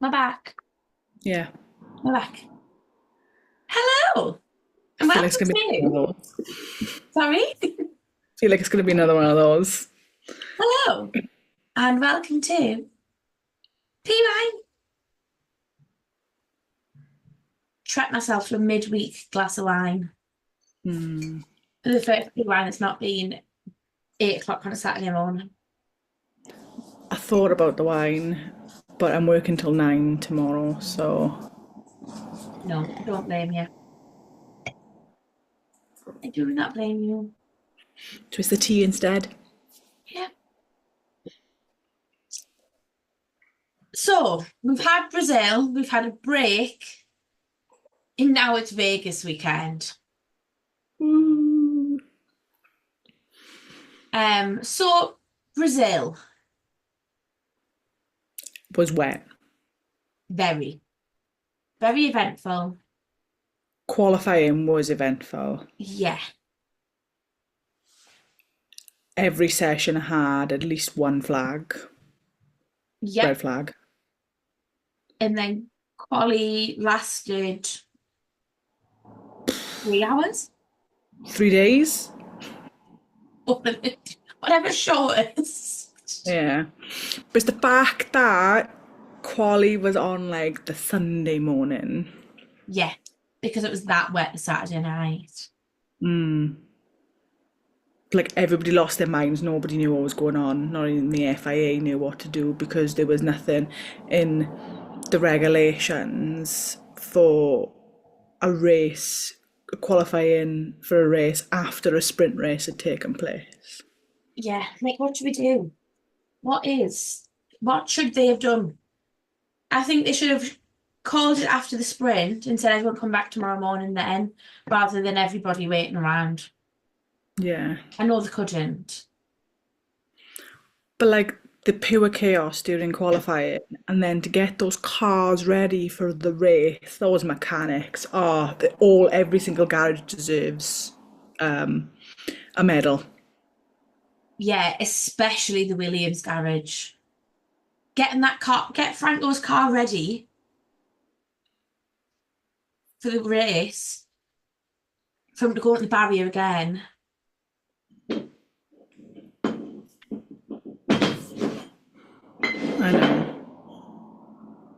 My back. Yeah, My back. Hello I and feel like it's welcome gonna be one to. of those. Sorry. I feel like it's gonna be another one of those. Hello and welcome to PWine. Treat myself to a midweek glass of wine. Hmm. The first PWine that's not been 8 o'clock on a Saturday morning. I thought about the wine, but I'm working till 9 tomorrow, so No, I don't blame you. I do not blame you. twist the tea instead. Yeah. So we've had Brazil, we've had a break, and now it's Vegas weekend. Ooh. So Brazil, Was wet. very, very eventful. Qualifying was eventful. Yeah, Every session had at least one flag, yep. red flag. And then quali lasted 3 hours, 3 days. whatever shortest. Yeah, but it's the fact that quali was on like the Sunday morning. Yeah, because it was that wet Saturday night. Mm. Like everybody lost their minds. Nobody knew what was going on. Not even the FIA knew what to do because there was nothing in the regulations for a race, qualifying for a race after a sprint race had taken place. Yeah, like what should we do? What should they have done? I think they should have called it after the sprint and said everyone come back tomorrow morning then, rather than everybody waiting around. Yeah. I know they couldn't. But like the pure chaos during qualifying and then to get those cars ready for the race, those mechanics, every single garage deserves um, a medal. Yeah, especially the Williams garage. Getting that car, get Franco's car ready for the race, for him to go at the barrier again. I know.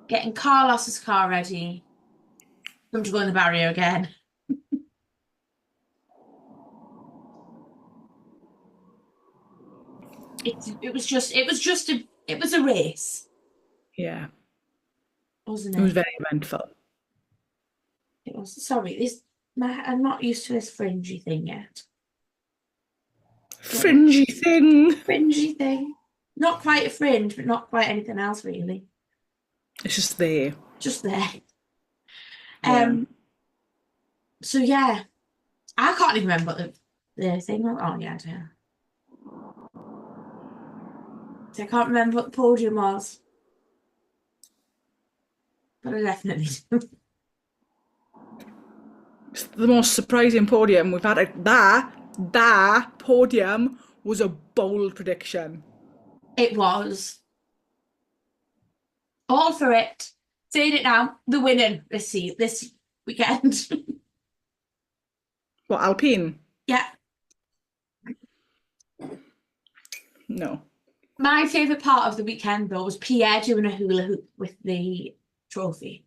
Getting Carlos's car ready for him to go in the barrier again. It was a race, Yeah. wasn't It was it? very eventful. It was. Sorry, I'm not used to this fringy thing yet. Don't know. Fringy thing. Fringy thing. Not quite a fringe, but not quite anything else really. It's just there. Just there. Yeah. Um. So yeah, I can't even remember what the thing was. Oh yeah, I do. So I can't remember what the podium was, but I definitely do. It's the most surprising podium we've had. That podium was a bold prediction. It was all for it. Saying it now, the winning this weekend. What, Alpine? Yeah. No. My favourite part of the weekend though was Pierre doing a hula hoop with the trophy.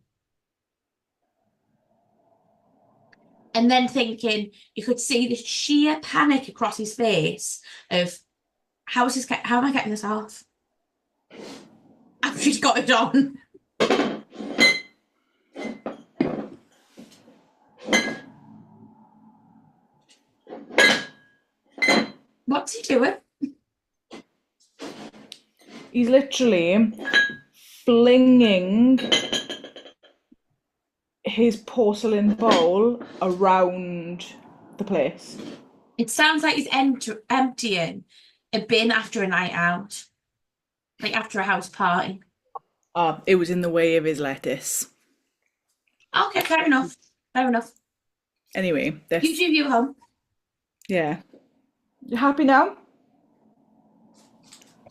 And then thinking you could see the sheer panic across his face of how am I getting this off? After he's got it on. What's he doing? He's literally flinging his porcelain bowl around the place. It sounds like he's emptying a bin after a night out, like after a house party. It was in the way of his lettuce. Okay, fair enough. Fair enough. Anyway, You this, two, you home. yeah. You happy now?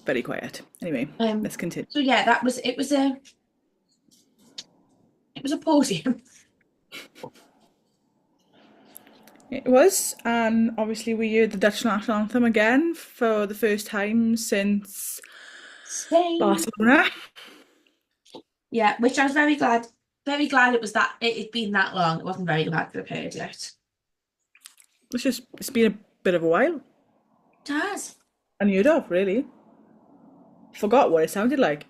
Very quiet. Anyway, let's continue. So yeah, that was it. Was a was a podium. It was, and obviously we heard the Dutch national anthem again for the first time since Spain. Barcelona. Yeah, which I was very glad it was that it had been that long. It wasn't very glad to have heard it. It's been a bit of a while. It does. Unheard of, really. Forgot what it sounded like.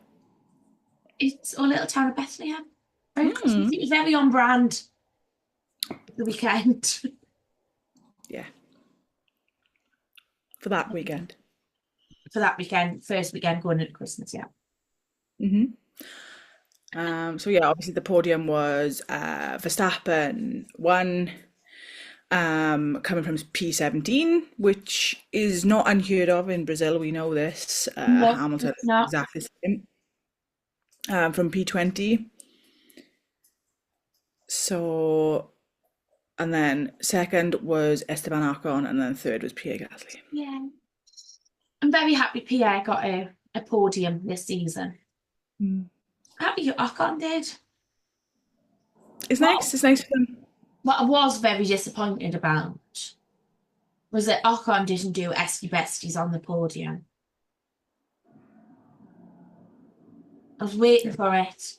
It's our little town of Bethlehem. Very Christmas. It was very on brand the weekend. Yeah. For that weekend. For that weekend, first weekend going into Christmas, yeah. So yeah, obviously the podium was Verstappen won, coming from P17, which is not unheard of in Brazil. We know this. No, Hamilton it's is not. exactly the same. From P20. So, and then second was Esteban Ocon, and then third was Pierre Gasly. Yeah. I'm very happy Pierre got a podium this season. Happy Ocon did. It's nice. It's nice for them. What I was very disappointed about was that Ocon didn't do Esty Besties on the podium. I was waiting for it,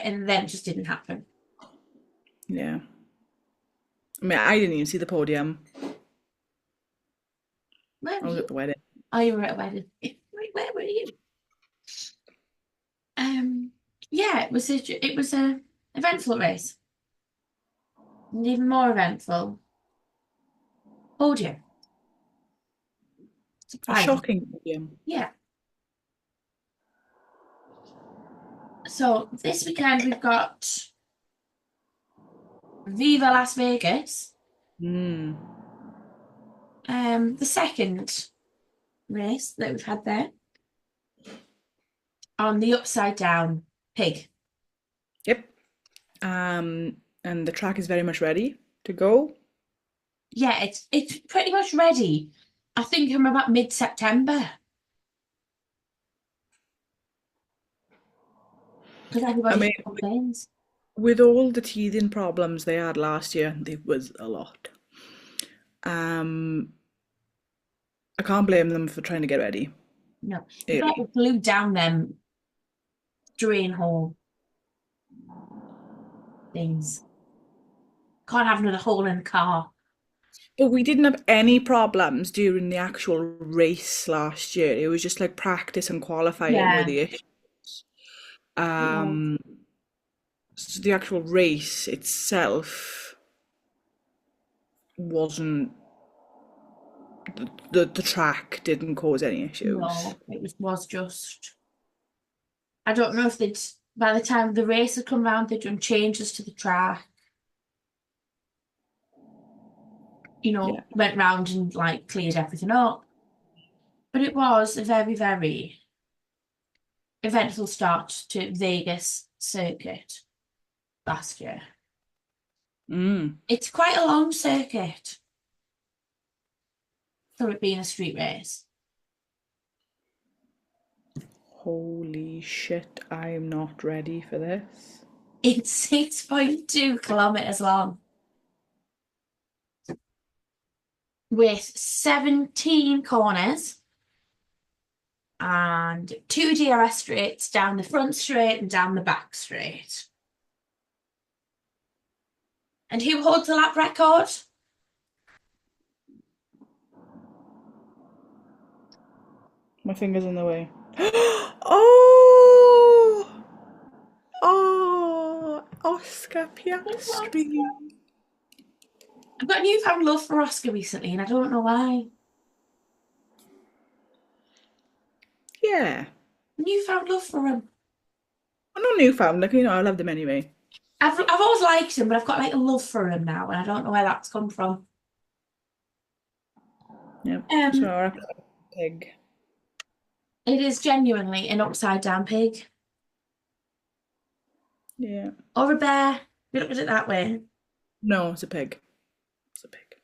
and then it just didn't happen. Yeah. I mean, I didn't even see the podium. Where I were was you? at the wedding. Oh, you were at a wedding. Where were you? Yeah, it was a eventful race. And even more eventful. Podium. A Surprising. shocking podium. Yeah. So this weekend we've got Viva Las Vegas. The second race that we've had there on the upside down pig. Yep. And the track is very much ready to go. Yeah, it's pretty much ready. I think I'm about mid-September. Because everybody's got things. With all the teething problems they had last year, there was a lot. I can't blame them for trying to get ready. No. They blew down them drain hole things. Can't have another hole in the car. But we didn't have any problems during the actual race last year. It was just like practice and qualifying were the issues. So the actual race itself wasn't the track didn't cause any issues. No, it was just. I don't know if they'd by the time the race had come round, they'd done changes to the track. Went round and like cleared everything up. But it was a very, very eventful start to Vegas circuit last year. It's quite a long circuit for it being a street race. Holy shit, I'm not ready for this. It's 6.2 kilometers long. With 17 corners and 2 DRS straights down the front straight and down the back straight. And who holds the lap record? My finger's in the way. Oh, Oscar Piastri. I've got a newfound love for Oscar recently, and I don't know why. Yeah. Newfound love for him. I'm not newfound, like, I loved him anyway. I've always liked him, but I've got like a love for him now, and I don't know where that's come from. Yeah. So I pig. It is genuinely an upside down pig. Yeah. Or a bear. We look at it that way. No, it's a pig. It's a pig.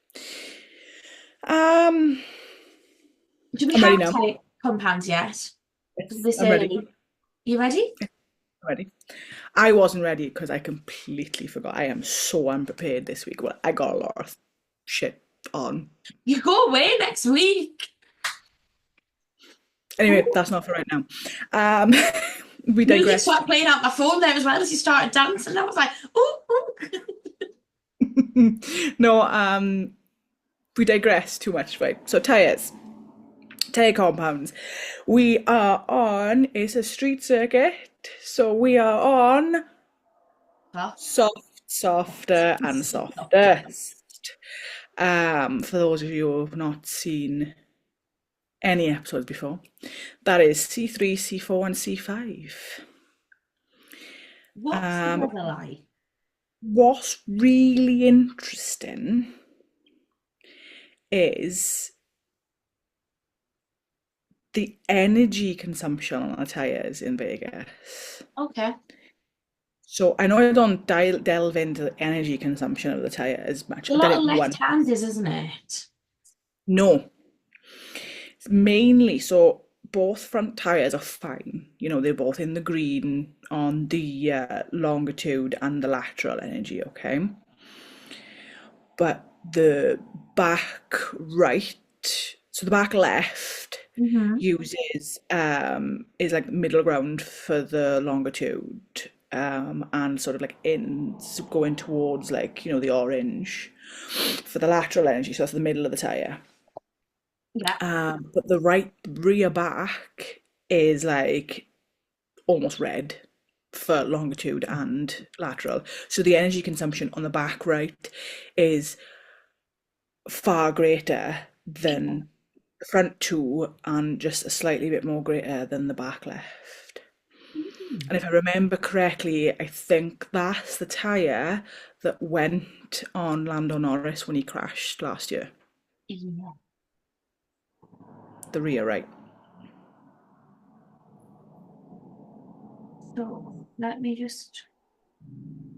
Do we have type compounds yet? Yes, I'm ready. You ready? Ready? I wasn't ready because I completely forgot. I am so unprepared this week. Well, I got a lot of shit on. You go away next week. Anyway, Ooh. that's not for right now. Um, we Music digressed. started playing out my phone there as well as you started dancing. I was like, ooh, ooh. No, we digress too much, right? So tires, tire compounds. We are on. It's a street circuit, so we are on Huh? soft, softer, and softest. For those of you who have not seen any episodes before, that is C3, C4, and C5. What's the Um, weather like? what's really interesting is the energy consumption on the tires in Vegas. Okay. So I know I don't delve into the energy consumption of the tire as much. A I did lot of it once. left-handers, isn't it? No, it's mainly so both front tires are fine. You know, they're both in the green on the longitude and the lateral energy, okay? But the back right, so the back left Mm-hmm. uses is like middle ground for the longitude, and sort of like in going towards like the orange for the lateral energy, so that's the middle of the tire. Yeah. But the right rear back is like almost red for longitude and lateral, so the energy consumption on the back right is far greater than the front two and just a slightly bit more greater than the back left. Mm. And if I remember correctly, I think that's the tyre that went on Lando Norris when he crashed last year. Yeah. The rear right. So let me just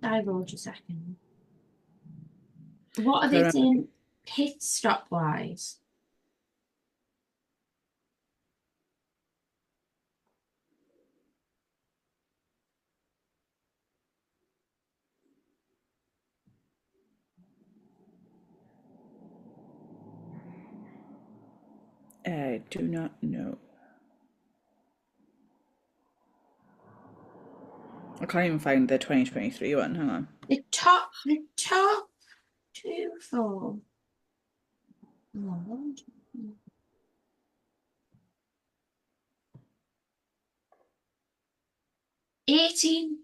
divulge a second. What are Because I they remember, saying pit stop wise? I do not know. I can't even find the 2023 one. Hang on. The top two for 18.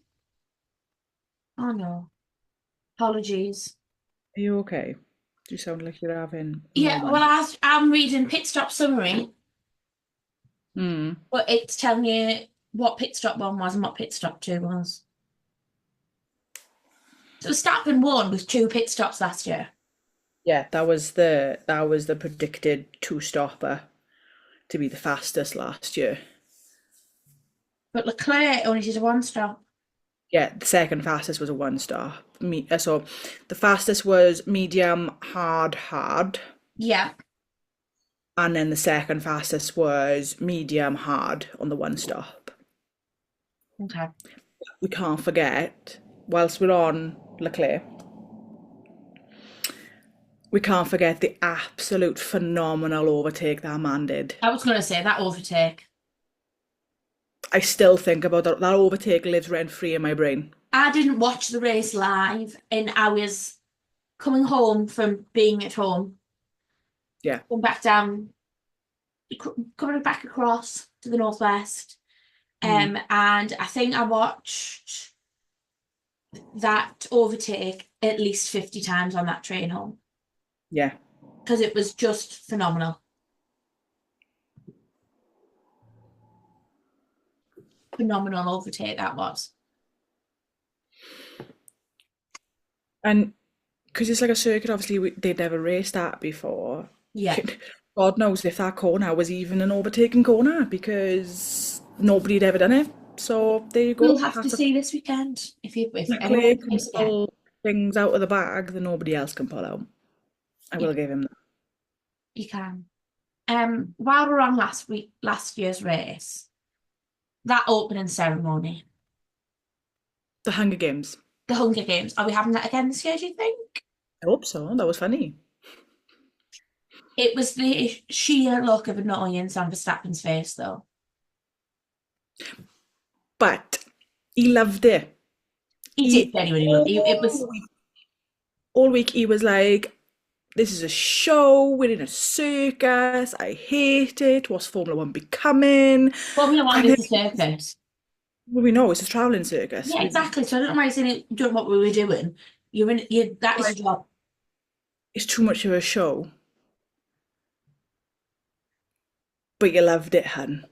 Oh no. Apologies. Are you okay? You sound like you're having a Yeah, well, moment. I'm reading pit stop summary, Hmm. but it's telling you what pit stop one was and what pit stop two was. So Verstappen won with two pit stops last year, Yeah, that was the predicted two-stopper to be the fastest last year. but Leclerc only did a one stop. Yeah, the second fastest was a one star. So the fastest was medium, hard, hard, Yeah. and then the second fastest was medium, hard on the one stop. Okay. We can't forget, whilst we're on Leclerc, we can't forget the absolute phenomenal overtake that man did. I was going to say that overtake. I still think about that. That overtake lives rent free in my brain. I didn't watch the race live, and I was coming home from being at home, Yeah. going back down, coming back across to the northwest. Mm. And I think I watched that overtake at least 50 times on that train home Yeah. because it was just phenomenal. Phenomenal overtake that was. And because it's like a circuit, obviously they'd never raced that before. Yeah. God knows if that corner was even an overtaking corner because nobody had ever done it. So there you We'll go. have to That's a see this weekend if Leclerc anyone can race again. pull things out of the bag that nobody else can pull out. I Yeah, will give him that. you can. While we're on last year's race, that opening ceremony. The Hunger Games. The Hunger Games. Are we having that again this year, do you think? I hope so. That was funny. It was the sheer look of annoyance on Verstappen's face, though. But he loved it. He did He genuinely love it. It was, all week he was like, "This is a show. We're in a circus. I hate it. What's Formula One becoming?" Formula One And then, is a circus. well, we know it's a traveling circus. Yeah, exactly. So I don't know why you're saying it, doing what we were doing. You're in, you, that is your job. It's too much of a show, but you loved it, hun.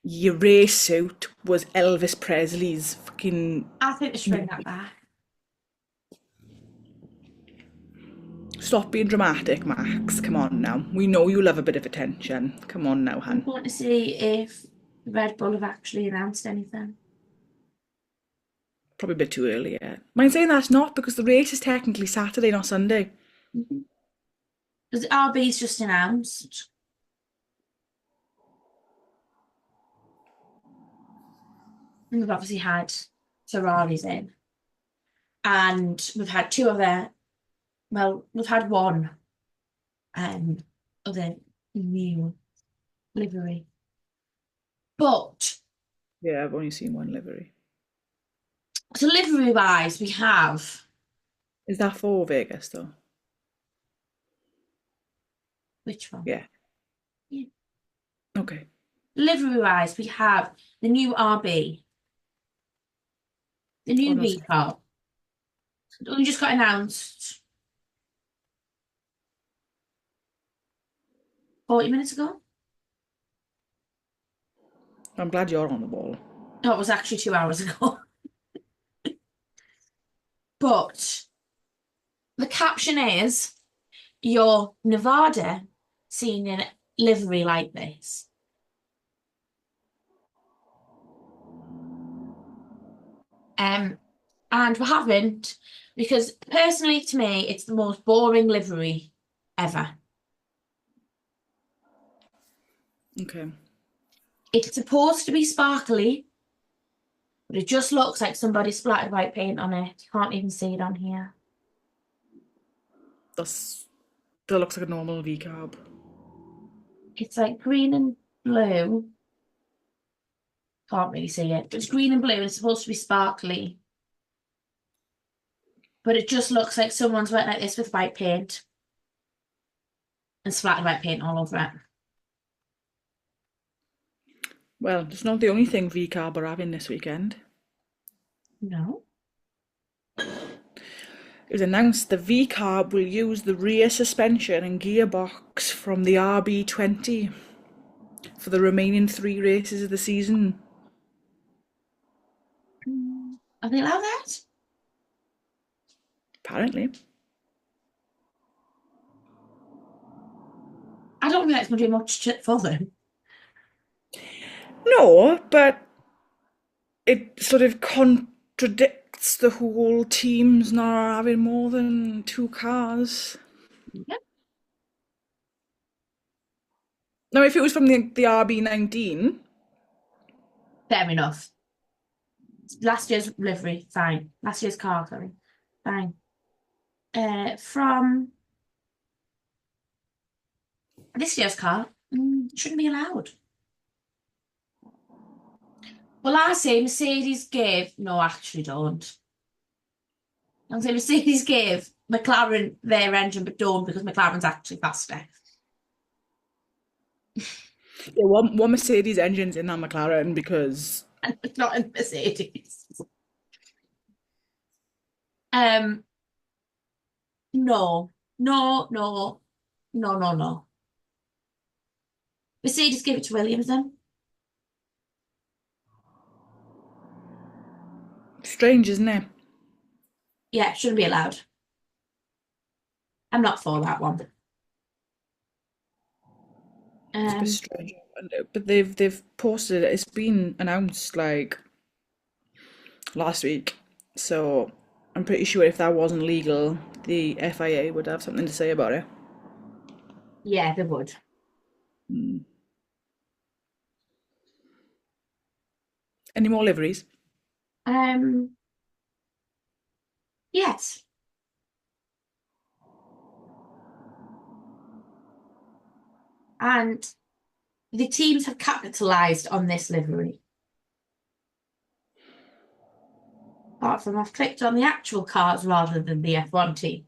Your race suit was Elvis Presley's fucking. I think they should bring that back. Stop being dramatic, Max. Come on now. We know you love a bit of attention. Come on now, I'm hun. going to see if Red Bull have actually announced anything. Probably a bit too early yet. Mind saying that's not because the race is technically Saturday, not Sunday. Because RB's just announced. And we've obviously had Ferraris in. And we've had two other, well, we've had one other new livery. But Yeah, I've only seen one livery. so livery wise, we have Is that for Vegas though? which one? Yeah. Yeah. Okay. Livery wise, we have the new RB, the Oh, new no, V car. It only just got announced 40 minutes ago. I'm glad you're on the ball. No, it was actually 2 hours ago. But the caption is your Nevada seen in livery like this. And we haven't, because personally to me, it's the most boring livery ever. Okay. It's supposed to be sparkly, but it just looks like somebody splattered white paint on it. You can't even see it on here. That looks like a normal V carb. It's like green and blue. Can't really see it, but it's green and blue and it's supposed to be sparkly. But it just looks like someone's went like this with white paint and splattered white paint all over it. Well, it's not the only thing V carb are having this weekend. No. It was announced the V carb will use the rear suspension and gearbox from the RB20 for the remaining 3 races of the season. Are they allowed that? Apparently. I don't think it's going to do much for them. No, but it sort of contradicts the whole teams not having more than 2 cars. Yeah. Now, if it was from the RB19, Fair enough. Last year's livery, fine. Last year's car, sorry. Fine. From this year's car, shouldn't be allowed. Well, I say Mercedes gave, no, actually don't. I'll say Mercedes gave McLaren their engine, but don't because McLaren's actually faster. yeah, one Mercedes engine's in that McLaren because And it's not in Mercedes. Um, no, no, no, no, no, no. Mercedes gave it to Williams then. strange, isn't it? Yeah, shouldn't be allowed. I'm not for that one. It's a bit strange. But they've posted it. It's been announced like last week. So I'm pretty sure if that wasn't legal, the FIA would have something to say about it. Yeah, they would. Any more liveries? Um, yes. And the teams have capitalised on this livery. Apart from I've clicked on the actual cars rather than the F1 team.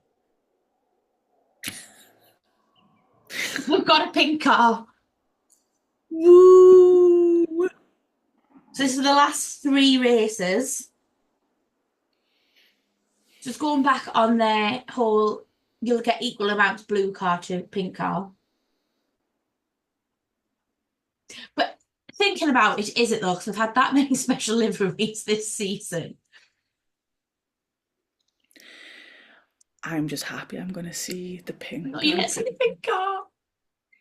We've got a pink car. Woo! So this is the last three races. Just going back on their whole, you'll get equal amounts blue car to pink car. But thinking about it, is it though? Because we've had that many special liveries this season. I'm just happy I'm going to see the Not pink even see the pink car.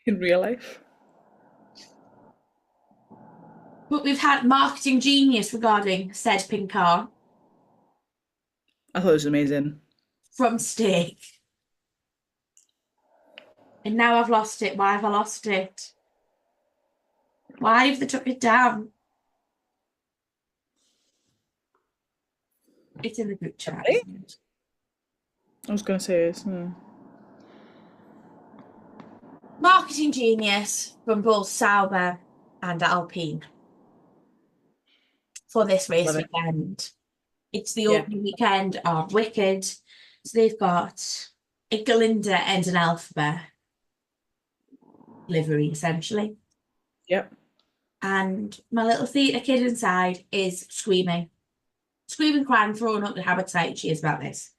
in real life. But we've had marketing genius regarding said pink car I thought it was amazing. from Steak. And now I've lost it. Why have I lost it? Why have they took it down? It's in the group chat, Really? isn't it? I was going to say it's Marketing genius from both Sauber and Alpine for this race love it. weekend. It's the Yeah. opening weekend of Wicked. So they've got a Glinda and an Elphaba livery, essentially. Yep. And my little theatre kid inside is screaming. Screaming, crying, throwing up with how excited she is about this.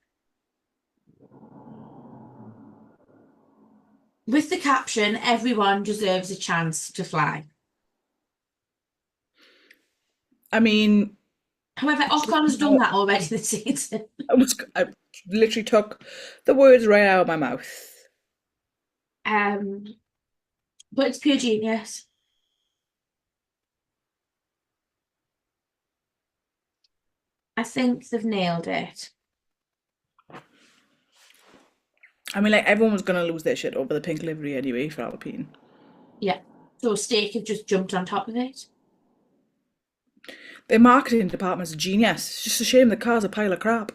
With the caption, everyone deserves a chance to fly. I mean, However, Ocon has done that already this season. I literally took the words right out of my mouth. Um, but it's pure genius. I think they've nailed it. I mean, like, everyone was going to lose their shit over the pink livery anyway for Alpine. Yeah. So Steak have just jumped on top of it. Their marketing department's a genius. It's just a shame the car's a pile of crap.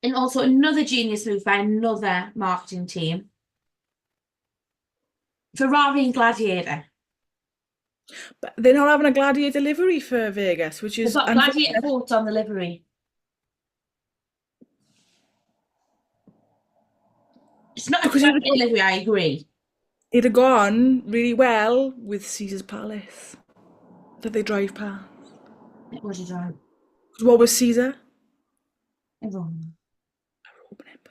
And also another genius move by another marketing team. Ferrari and Gladiator. But they're not having a Gladiator livery for Vegas, which They've is got Gladiator unfortunate. quotes on the livery. It's not a Because Gladiator livery, I agree. it'd have gone really well with Caesar's Palace that they drive past. It was a drive. 'Cause what was Caesar? Everyone. Open it.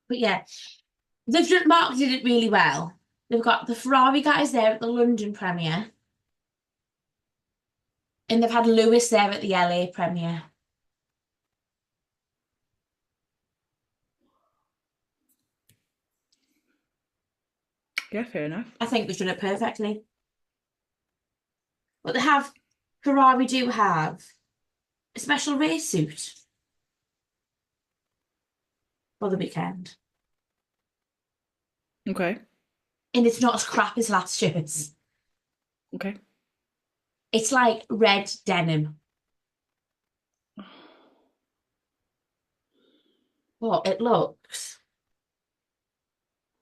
But yeah, they've just marketed it really well. They've got the Ferrari guys there at the London premiere. And they've had Lewis there at the LA premiere. Yeah, fair enough. I think they've done it perfectly. But Ferrari do have a special race suit for the weekend. Okay. And it's not as crap as last year's. Okay. It's like red denim. Well, it looks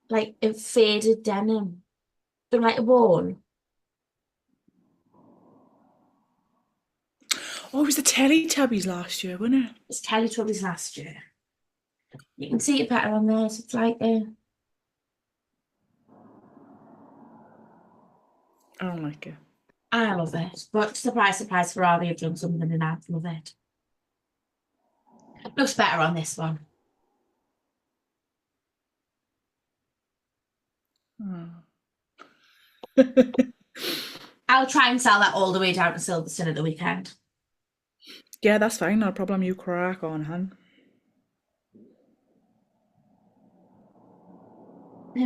like a faded denim. Been like worn. Oh, it was the Teletubbies last year, wasn't it? It's Teletubbies last year. You can see it better on there. So it's like I don't like it. I love it. But surprise, surprise, Ferrari have done something and I love it. Looks better on this one. I'll try and sell that all the way down to Silverstone at the weekend. Yeah, that's fine. No problem. You crack on, hun.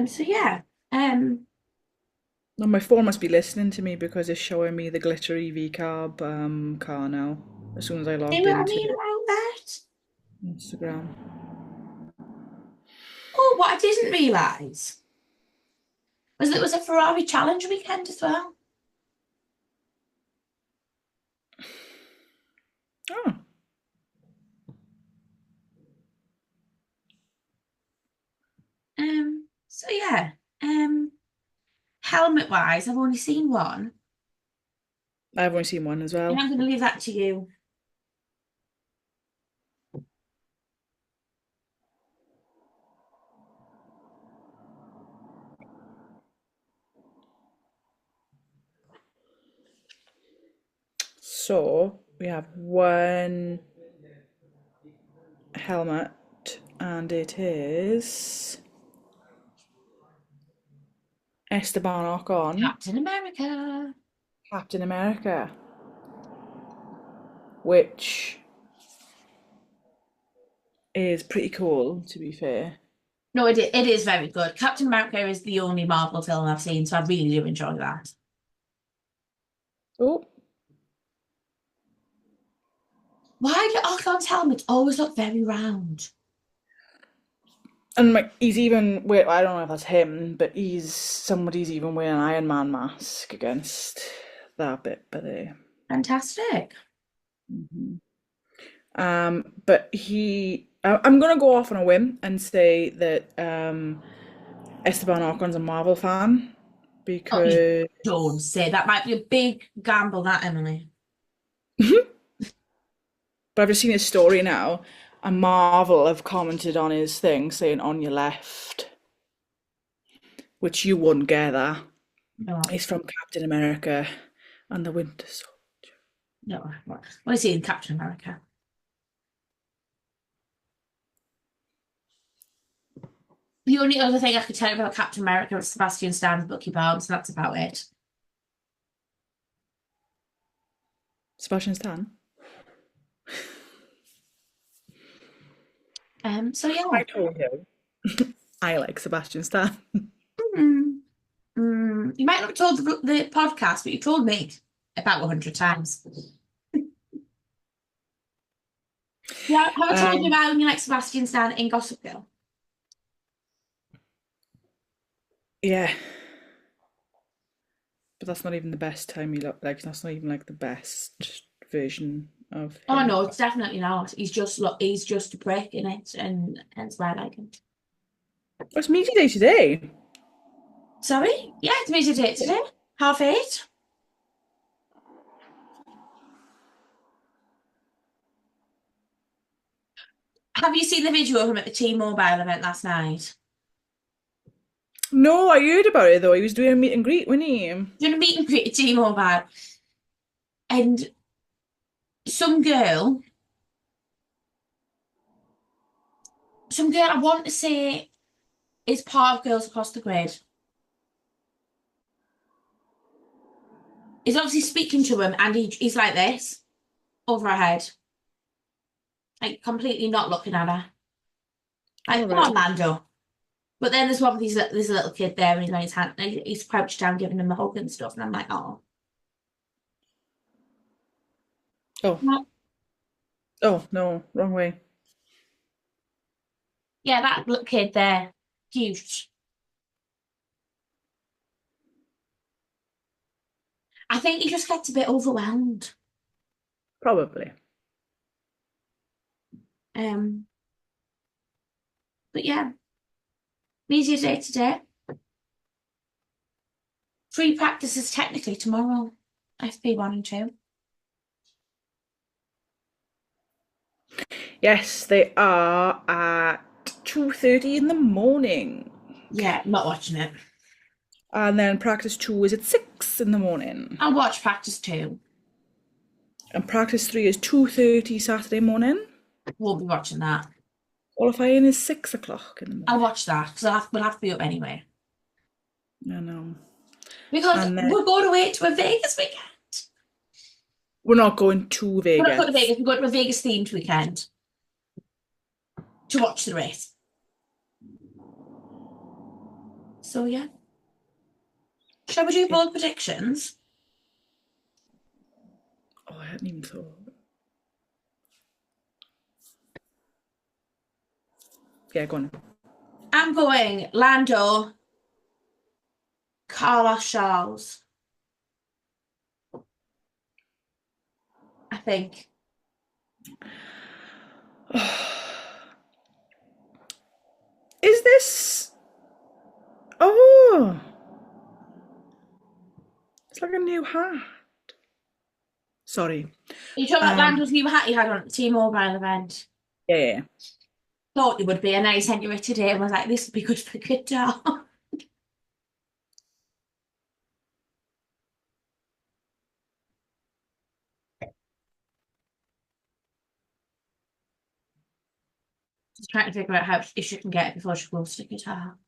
So yeah. No, my phone must be listening to me because it's showing me the glittery V-carb car now. As soon as I See logged what I mean into about that? Instagram. Oh, what I didn't realise. Was a Ferrari Challenge weekend as well? Oh, So yeah. Helmet wise, I've only seen one, I've only seen one as and well. I'm going to leave that to you. So we have one helmet, and it is Esteban Ocon, Captain America. Captain America, which is pretty cool, to be fair. No, it is very good. Captain America is the only Marvel film I've seen, so I really do enjoy that. Oh, Why do Archon's helmets always look very round? and like he's even I don't know if that's him, but somebody's even wearing an Iron Man mask against that bit, but Fantastic. but I'm gonna go off on a whim and say that Esteban Ocon's a Marvel fan Oh, you because don't say that. Might be a big gamble, that Emily. but I've just seen his story now, and Marvel have commented on his thing saying on your left, which you wouldn't get that. No, It's from Captain America and the Winter Soldier. no. What is he in Captain America? The only other thing I could tell you about Captain America is Sebastian Stan's Bucky Barnes, and that's about it. Sebastian Stan. So yeah. I told you I like Sebastian Stan. Mm, you might not have told the podcast, but you told me about 100 times. Yeah, have I told you Um, about when you like Sebastian Stan in Gossip Girl? yeah, but that's not even the best time you look like. That's not even like the best version of Oh him. no, it's definitely not. He's just a prick in it, and hence why I like him. It's media day today. Sorry? Yeah, it's media date today. 8:30. Have you seen the video of him at the T-Mobile event last night? No, I heard about it though. He was doing a meet and greet, wasn't he? Doing a meet and greet at T-Mobile, and some girl, I want to say is part of Girls Across the Grid, is obviously speaking to him, and he's like this over her head, like completely not looking at her. All Like, come right. on, Lando. But then there's one of these there's a little kid there, and he's got his hand, he's crouched down, giving him a hug and stuff, and I'm like, oh, Oh, no. oh no, wrong way. Yeah, that little kid there, huge. I think he just gets a bit overwhelmed. Probably. Um, but yeah, media day today. Free practices technically tomorrow. FP1 and 2. Yes, they are at 2:30 in the morning. Yeah, not watching it. And then practice 2 is at 6 in the morning. I'll watch practice 2. And practice 3 is 2:30 Saturday morning. Won't be watching that. Qualifying is 6 o'clock in the I'll morning. watch that because we'll have to be up anyway. I know. Because And then we're going away to a Vegas weekend. we're not going to We're not going to Vegas. Vegas, we're going to a Vegas themed weekend to watch the race. So yeah. Shall we do bold predictions? Oh, I hadn't even thought. Yeah, go on. I'm going Lando, Carlos Charles, I think. Is this? Oh, it's like a new hat. Sorry. Are you talking about Um, Lando's new hat he had on at the T-Mobile event? yeah. Thought it would be, and then he sent you it today and was like, this would be good for guitar. Just trying to figure out how if she can get it before she goes to the guitar.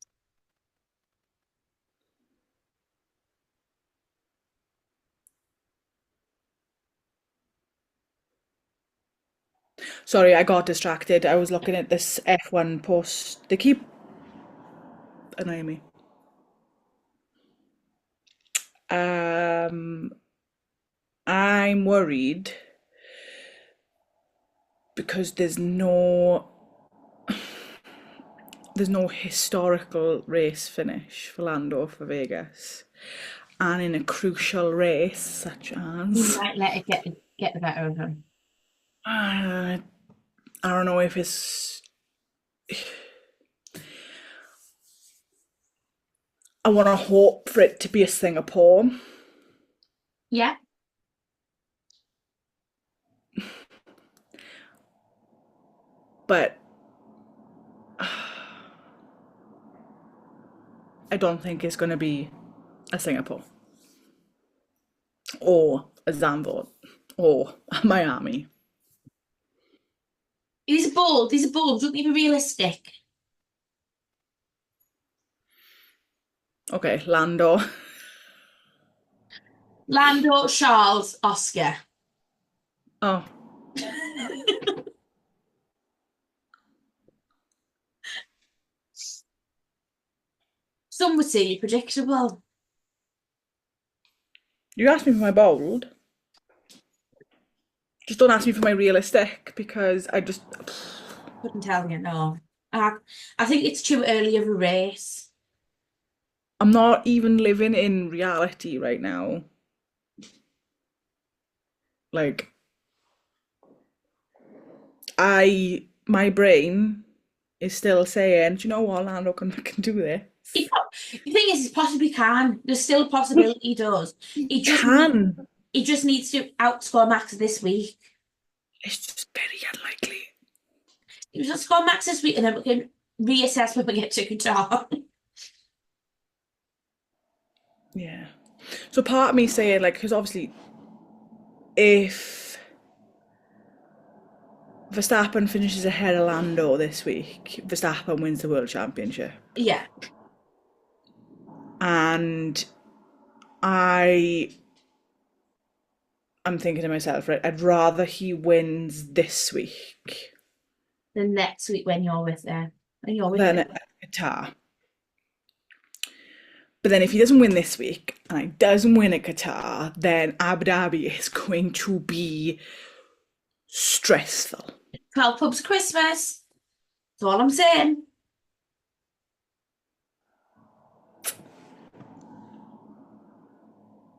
Sorry, I got distracted. I was looking at this F1 post. They keep annoying me. Um, I'm worried because there's no historical race finish for Lando for Vegas. And in a crucial race such You as might let it get the better of him. I don't know if it's I want to hope for it to be a Singapore, Yeah. but I don't think it's going to be a Singapore or a Zandvoort or a Miami. These are bold. These are bold. Don't they be realistic? Okay, Lando. Lando, Charles, Oscar. Oh, Some would say you're predictable. you asked me for my bold. Just don't ask me for my realistic because Couldn't tell you, no. I think it's too early of a race. I'm not even living in reality right now. Like my brain is still saying, do you know what, Lando can do this. The thing is, he possibly can. There's still a possibility he does. He just need, Can. he just needs to outscore Max this week. It's just very unlikely. He just outscore Max this week, and then we can reassess when we get to Qatar. Yeah. So part of me saying like, because obviously, if Verstappen finishes ahead of Lando this week, Verstappen wins the world championship, Yeah, and I am thinking to myself, right, I'd rather he wins this week the next week when you're with than it. at Qatar. But then if he doesn't win this week and he doesn't win at Qatar, then Abu Dhabi is going to be stressful. 12 pubs Christmas. That's all I'm saying.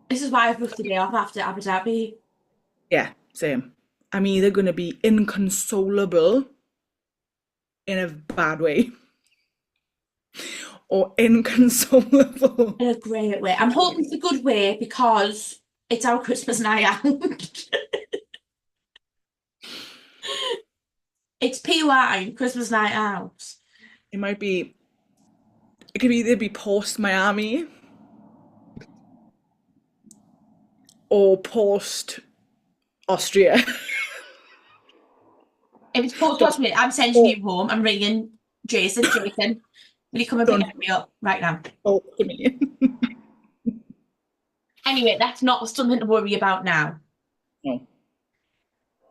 This is why I've booked the day off after Abu Dhabi. Yeah, same. I'm either going to be inconsolable in a bad way or inconsolable. In a great way. I'm hoping it's a good way because it's our Christmas night out. It's PWine, Christmas night out. It might be, it could either be post Miami or post Austria. If it's post Don't, last minute, I'm sending don't, you home. I'm ringing Jason. Jason, will you come and pick don't me up right now? talk to me. Anyway, that's not something to worry about now. No.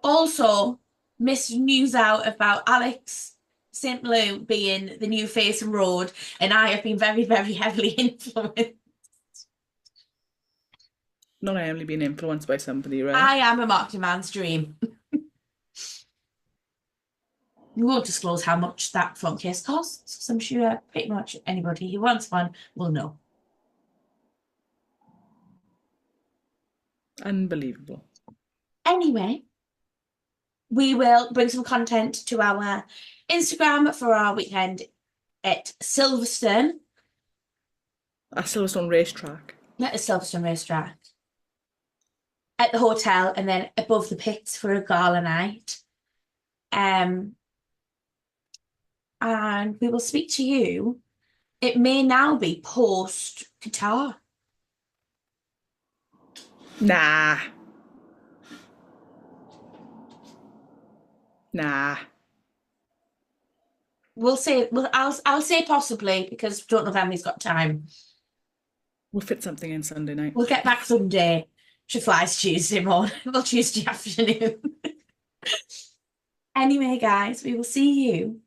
Also, missed news out about Alex St. Lou being the new face and road, and I have been very, very heavily influenced. Not only being influenced by somebody, right? I am a marketing man's dream. We won't disclose how much that phone case costs, because I'm sure pretty much anybody who wants one will know. Unbelievable. Anyway, we will bring some content to our Instagram for our weekend at Silverstone, At Silverstone racetrack. not at Silverstone racetrack, at the hotel, and then above the pits for a gala night. And we will speak to you. It may now be post Qatar. Nah. Nah. We'll say. I'll say possibly because don't know if Emily's got time. We'll fit something in Sunday night. We'll get back Sunday. She flies Tuesday morning. Well, Tuesday afternoon. Anyway, guys, we will see you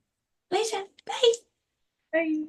later. Bye. Bye.